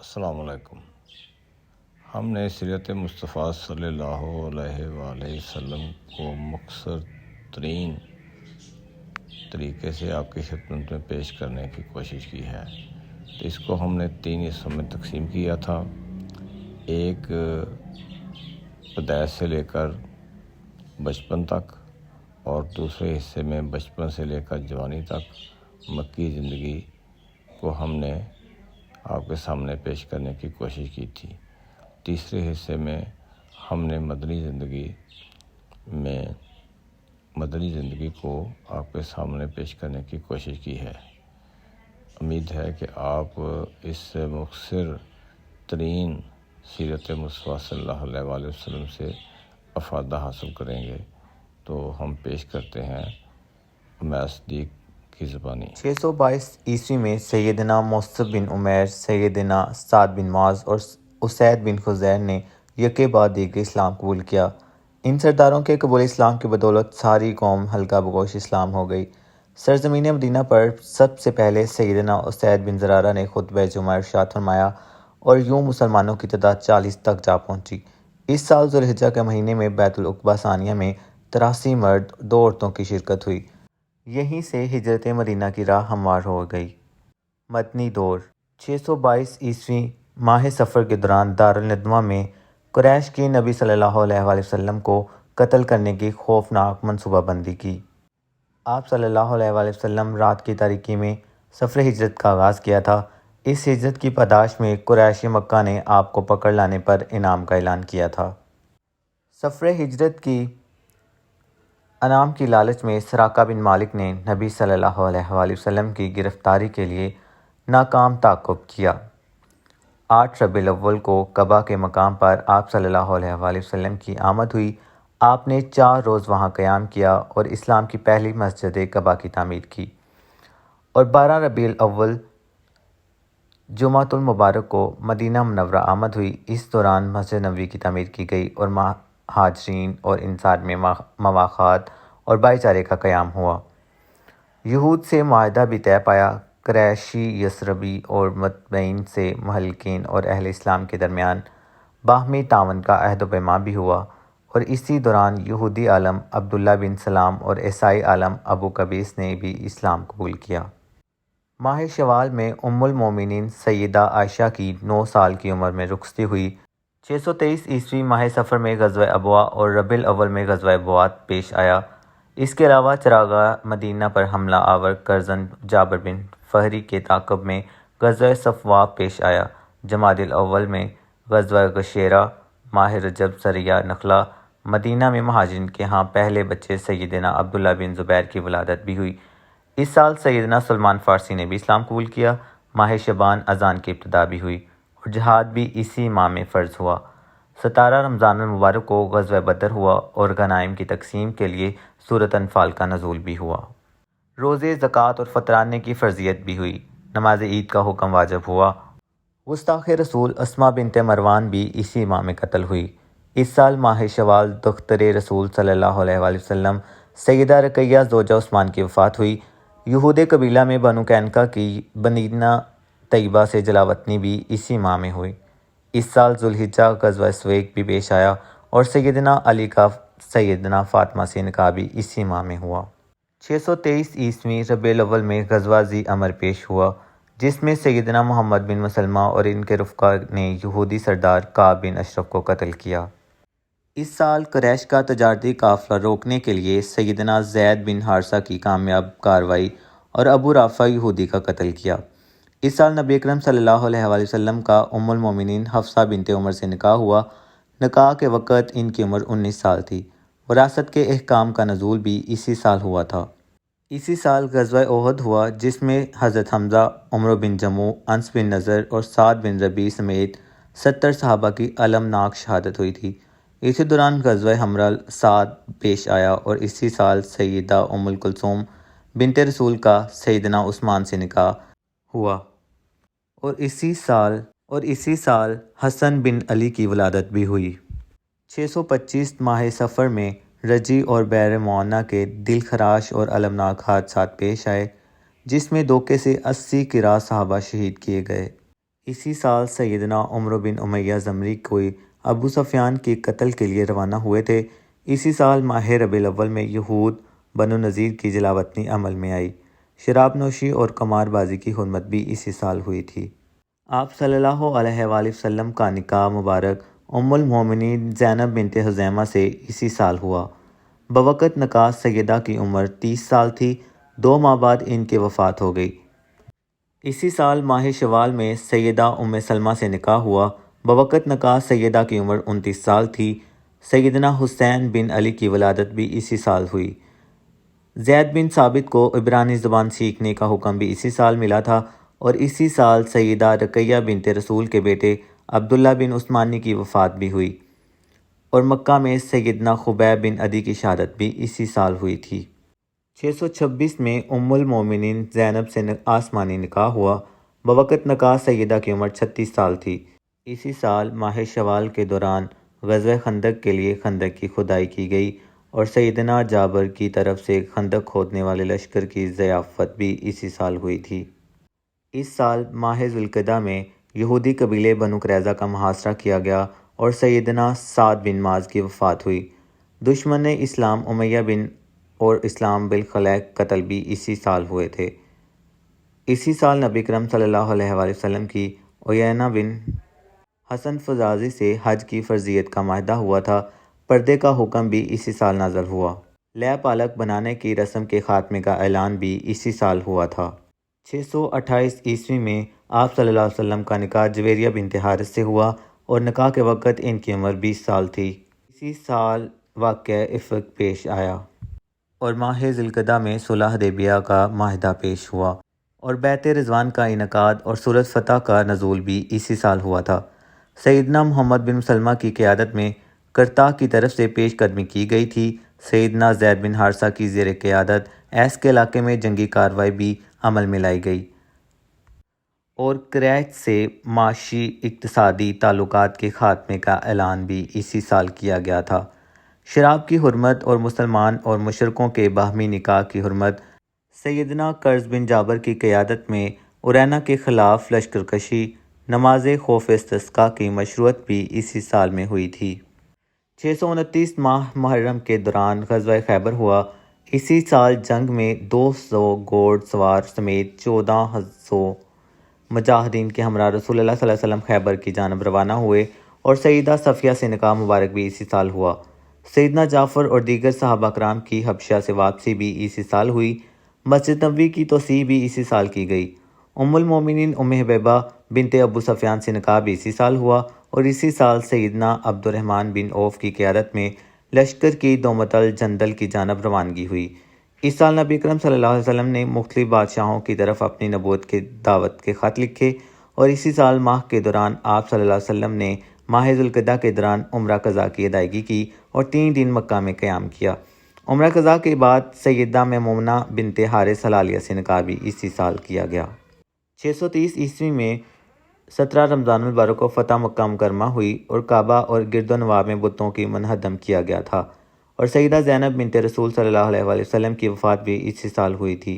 السلام علیکم۔ ہم نے سیرت مصطفیٰ صلی اللہ علیہ وآلہ وسلم کو مختصر ترین طریقے سے آپ کی خدمت میں پیش کرنے کی کوشش کی ہے۔ تو اس کو ہم نے 3 حصوں میں تقسیم کیا تھا۔ ایک پیدائش سے لے کر بچپن تک، اور دوسرے حصے میں بچپن سے لے کر جوانی تک مکی زندگی کو ہم نے آپ کے سامنے پیش کرنے کی کوشش کی تھی۔ تیسرے حصے میں ہم نے مدنی زندگی کو آپ کے سامنے پیش کرنے کی کوشش کی ہے۔ امید ہے کہ آپ اس سے مختصر ترین سیرت مصطفیٰ صلی اللہ علیہ وآلہ وسلم سے افادہ حاصل کریں گے۔ تو ہم پیش کرتے ہیں عمیر صدیق کی زبانی۔ 622 عیسوی میں سیدنا مصعب بن عمیر، سیدنا سعد بن معاذ اور اسید بن خضیر نے یکے بعد دیگر اسلام قبول کیا۔ ان سرداروں کے قبول اسلام کی بدولت ساری قوم حلقہ بگوش اسلام ہو گئی۔ سرزمین مدینہ پر سب سے پہلے سیدنا اسید بن زرارہ نے خطبہ جمعہ ارشاد فرمایا اور یوں مسلمانوں کی تعداد 40 تک جا پہنچی۔ اس سال ذوالحجہ کے مہینے میں بیت العقبہ ثانیہ میں 83 مرد 2 عورتوں کی شرکت ہوئی۔ یہیں سے ہجرت مدینہ کی راہ ہموار ہو گئی۔ مدنی دور 622 عیسوی ماہ صفر کے دوران دارالندوہ میں قریش کی نبی صلی اللہ علیہ وآلہ وسلم کو قتل کرنے کی خوفناک منصوبہ بندی کی۔ آپ صلی اللہ علیہ وآلہ وسلم رات کی تاریکی میں سفر ہجرت کا آغاز کیا تھا۔ اس ہجرت کی پاداش میں قریش مکہ نے آپ کو پکڑ لانے پر انعام کا اعلان کیا تھا۔ سفر ہجرت کی انعام کی لالچ میں سراقہ بن مالک نے نبی صلی اللہ علیہ وآلہ وسلم کی گرفتاری کے لیے ناکام تعاقب کیا۔ 8 ربیع الاول کو قباء کے مقام پر آپ صلی اللہ علیہ وآلہ وسلم کی آمد ہوئی۔ آپ نے 4 روز وہاں قیام کیا اور اسلام کی پہلی مسجد قباء کی تعمیر کی، اور 12 ربیع الاول جمعۃ المبارک کو مدینہ منورہ آمد ہوئی۔ اس دوران مسجد نبوی کی تعمیر کی گئی اور مہاجرین اور انصار میں مواخات اور بھائی چارے کا قیام ہوا۔ یہود سے معاہدہ بھی طے پایا۔ قریشی، یثربی اور مطمئن سے محلقین اور اہل اسلام کے درمیان باہمی تعاون کا عہد و پیمان بھی ہوا، اور اسی دوران یہودی عالم عبداللہ بن سلام اور عیسائی عالم ابو قبیس نے بھی اسلام قبول کیا۔ ماہ شوال میں ام المومنین سیدہ عائشہ کی 9 سال کی عمر میں رخصتی ہوئی۔ 623 عیسوی ماہ صفر میں غزوہ ابواء اور ربیع الاول میں غزوہ بوات پیش آیا۔ اس کے علاوہ چراغاہ مدینہ پر حملہ آور کرزن جابر بن فہری کے تعاقب میں غزوہ صفواء پیش آیا۔ جمادی الاول میں غزوہ غشیرہ، ماہ رجب سریہ نخلہ۔ مدینہ میں مہاجرین کے ہاں پہلے بچے سیدنا عبداللہ بن زبیر کی ولادت بھی ہوئی۔ اس سال سیدنا سلمان فارسی نے بھی اسلام قبول کیا۔ ماہ شعبان اذان کی ابتدا بھی ہوئی، اور جہاد بھی اسی ماہ میں فرض ہوا۔ 17 رمضان المبارک کو غزوہ بدر ہوا اور غنائم کی تقسیم کے لیے سورۃ انفال کا نزول بھی ہوا۔ روزے، زکوٰۃ اور فطرانے کی فرضیت بھی ہوئی۔ نماز عید کا حکم واجب ہوا۔ گستاخ رسول اسماء بنت مروان بھی اسی ماہ میں قتل ہوئی۔ اس سال ماہ شوال دختر رسول صلی اللہ علیہ وآلہ وسلم سیدہ رقیہ زوجہ عثمان کی وفات ہوئی۔ یہود قبیلہ میں بنو قینقاع کی مدینہ طیبہ سے جلاوطنی بھی اسی ماہ میں ہوئی۔ اس سال ذوالحجہ غزوہ سویق بھی پیش آیا، اور سیدنا علی کا سیدنا فاطمہ سے نکاح بھی اسی ماہ میں ہوا۔ 623 عیسوی ربیع الاول میں غزوہ ذی امر پیش ہوا، جس میں سیدنا محمد بن مسلمہ اور ان کے رفقا نے یہودی سردار کعب بن اشرف کو قتل کیا۔ اس سال قریش کا تجارتی قافلہ روکنے کے لیے سیدنا زید بن حارثہ کی کامیاب کارروائی اور ابو رافع یہودی کا قتل کیا۔ اس سال نبی اکرم صلی اللہ علیہ وآلہ وسلم کا ام المومنین حفصہ بنت عمر سے نکاح ہوا۔ نکاح کے وقت ان کی عمر 19 سال تھی۔ وراثت کے احکام کا نزول بھی اسی سال ہوا تھا۔ اسی سال غزوہ احد ہوا، جس میں حضرت حمزہ، عمرو بن جموح، انس بن نضر اور سعد بن ربیع سمیت 70 صحابہ کی المناک شہادت ہوئی تھی۔ اسی دوران غزوہ حمراء سعد پیش آیا، اور اسی سال سیدہ ام کلثوم بنت رسول کا سیدنا عثمان سے نکاح ہوا، اور اسی سال حسن بن علی کی ولادت بھی ہوئی۔ 625 ماہ صفر میں رجی اور بئر معونہ کے دل خراش اور المناک حادثات پیش آئے، جس میں دھوکے سے 80 کرا صحابہ شہید کیے گئے۔ اسی سال سیدنا عمر بن امیہ زمری کوئی ابو سفیان کے قتل کے لیے روانہ ہوئے تھے۔ اسی سال ماہ ربیع الاول میں یہود بنو نذیر کی جلاوطنی عمل میں آئی۔ شراب نوشی اور قمار بازی کی حرمت بھی اسی سال ہوئی تھی۔ آپ صلی اللہ علیہ وآلہ وسلم کا نکاح مبارک ام المومنین زینب بنت خزیمہ سے اسی سال ہوا۔ بوقت نکاح سیدہ کی عمر 30 سال تھی۔ 2 ماہ بعد ان کی وفات ہو گئی۔ اسی سال ماہ شوال میں سیدہ ام سلمہ سے نکاح ہوا۔ بوقت نکاح سیدہ کی عمر 29 سال تھی۔ سیدنا حسین بن علی کی ولادت بھی اسی سال ہوئی۔ زید بن ثابت کو عبرانی زبان سیکھنے کا حکم بھی اسی سال ملا تھا، اور اسی سال سیدہ رقیہ بنت رسول کے بیٹے عبداللہ بن عثمانی کی وفات بھی ہوئی، اور مکہ میں سیدنا خبیب بن عدی کی شہادت بھی اسی سال ہوئی تھی۔ 626 میں ام المومنین زینب سے آسمانی نکاح ہوا۔ بوقت نکاح سیدہ کی عمر 36 سال تھی۔ اسی سال ماہ شوال کے دوران غزوہ خندق کے لیے خندق کی کھدائی کی گئی، اور سیدنا جابر کی طرف سے خندق کھودنے والے لشکر کی ضیافت بھی اسی سال ہوئی تھی۔ اس سال ماہ ذوالقعدہ میں یہودی قبیلے بنو قریظہ کا محاصرہ کیا گیا، اور سیدنا سعد بن معاذ کی وفات ہوئی۔ دشمن اسلام امیہ بن اور اسلام بالخلع قتل بھی اسی سال ہوئے تھے۔ اسی سال نبی کرم صلی اللہ علیہ وآلہ وسلم کی عیینہ بن حسن فزازی سے حج کی فرضیت کا معاہدہ ہوا تھا۔ پردے کا حکم بھی اسی سال نازل ہوا۔ لے پالک بنانے کی رسم کے خاتمے کا اعلان بھی اسی سال ہوا تھا۔ 628 عیسوی میں آپ صلی اللہ علیہ وسلم کا نکاح جویریہ بنت حارث سے ہوا، اور نکاح کے وقت ان کی عمر 20 سال تھی۔ اسی سال واقعہ افک پیش آیا، اور ماہ ذوالقعدہ میں صلح حدیبیہ کا معاہدہ پیش ہوا، اور بیعت رضوان کا انعقاد اور سورۃ فتح کا نزول بھی اسی سال ہوا تھا۔ سیدنا محمد بن مسلمہ کی قیادت میں کرتا کی طرف سے پیش قدمی کی گئی تھی۔ سیدنا زید بن حارثہ کی زیر قیادت ایس کے علاقے میں جنگی کارروائی بھی عمل میں لائی گئی، اور قریش سے معاشی اقتصادی تعلقات کے خاتمے کا اعلان بھی اسی سال کیا گیا تھا۔ شراب کی حرمت اور مسلمان اور مشرکوں کے باہمی نکاح کی حرمت۔ سیدنا قرظ بن جابر کی قیادت میں عرینہ کے خلاف لشکر کشی۔ نماز خوف استسقاء کی مشروعیت بھی اسی سال میں ہوئی تھی۔ 629 ماہ محرم کے دوران غزوہ خیبر ہوا۔ اسی سال جنگ میں 200 گھوڑ سوار سمیت 1400 مجاہدین کے ہمراہ رسول اللہ صلی اللہ علیہ وسلم خیبر کی جانب روانہ ہوئے، اور سیدہ صفیہ سے نکاح مبارک بھی اسی سال ہوا۔ سیدنا جعفر اور دیگر صحابہ کرام کی حبشہ سے واپسی بھی اسی سال ہوئی۔ مسجد نبوی کی توسیع بھی اسی سال کی گئی۔ ام المومنین ام حبیبہ بنت ابو سفیان سے نکاح بھی اسی سال ہوا، اور اسی سال سیدنا عبد الرحمن بن عوف کی قیادت میں لشکر کی دومت الجندل کی جانب روانگی ہوئی۔ اس سال نبی کرم صلی اللہ علیہ وسلم نے مختلف بادشاہوں کی طرف اپنی نبوت کے دعوت کے خط لکھے، اور اسی سال ماہ کے دوران آپ صلی اللہ علیہ وسلم نے ماہ ذوالقعدہ کے دوران عمرہ قضا کی ادائیگی کی، اور 3 دن مکہ میں قیام کیا۔ عمرہ قضا کے بعد سیدہ میمونہ بنت حارث ہلالیہ سے نکاح بھی اسی سال کیا گیا۔ 630 عیسوی میں 17 رمضان المبارک کو فتح مکہ مکرمہ ہوئی، اور کعبہ اور گرد و نواح میں بتوں کی منہدم کیا گیا تھا، اور سیدہ زینب بنت رسول صلی اللہ علیہ وآلہ وسلم کی وفات بھی اسی سال ہوئی تھی۔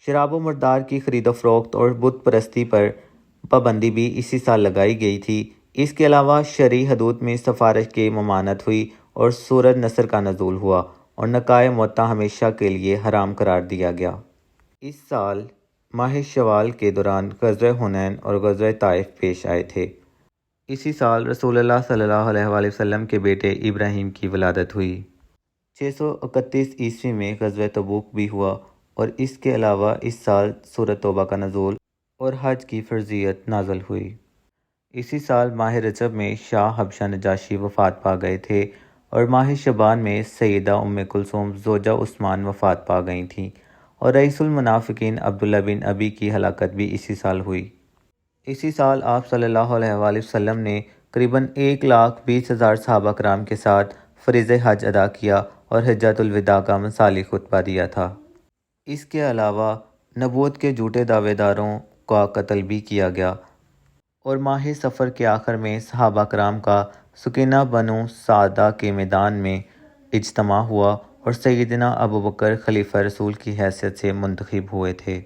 شراب و مردار کی خرید و فروخت اور بت پرستی پر پابندی بھی اسی سال لگائی گئی تھی۔ اس کے علاوہ شرعی حدود میں سفارش کی ممانعت ہوئی، اور سورۃ نصر کا نزول ہوا، اور نکاح معطا ہمیشہ کے لیے حرام قرار دیا گیا۔ اس سال ماہ شوال کے دوران غزوہ حنین اور غزوہ طائف پیش آئے تھے۔ اسی سال رسول اللہ صلی اللہ علیہ وآلہ وسلم کے بیٹے ابراہیم کی ولادت ہوئی۔ 631 عیسوی میں غزوہ تبوک بھی ہوا، اور اس کے علاوہ اس سال سورۃ توبہ کا نزول اور حج کی فرضیت نازل ہوئی۔ اسی سال ماہ رجب میں شاہ حبشہ نجاشی وفات پا گئے تھے، اور ماہ شعبان میں سیدہ ام کلثوم زوجہ عثمان وفات پا گئی تھیں، اور رئیس المنافقین عبداللہ بن ابی کی ہلاکت بھی اسی سال ہوئی۔ اسی سال آپ صلی اللہ علیہ وآلہ وسلم نے قریباً 1,20,000 صحابہ کرام کے ساتھ فریضہ حج ادا کیا، اور حجۃ الوداع کا مثالی خطبہ دیا تھا۔ اس کے علاوہ نبوت کے جھوٹے دعوے داروں کا قتل بھی کیا گیا، اور ماہ صفر کے آخر میں صحابہ کرام کا سکینہ بنو سعدہ کے میدان میں اجتماع ہوا، اور سیدنا ابوبکر خلیفہ رسول کی حیثیت سے منتخب ہوئے تھے۔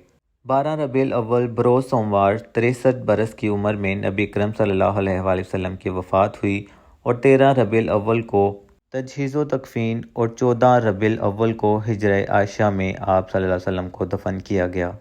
12 ربیع الاول بروز سوموار 63 برس کی عمر میں نبی اکرم صلی اللہ علیہ وآلہ وسلم کی وفات ہوئی اور 13 ربیع الاول کو تجہیز و تکفین اور 14 ربیع الاول کو ہجرہ عائشہ میں آپ صلی اللہ علیہ وسلم کو دفن کیا گیا۔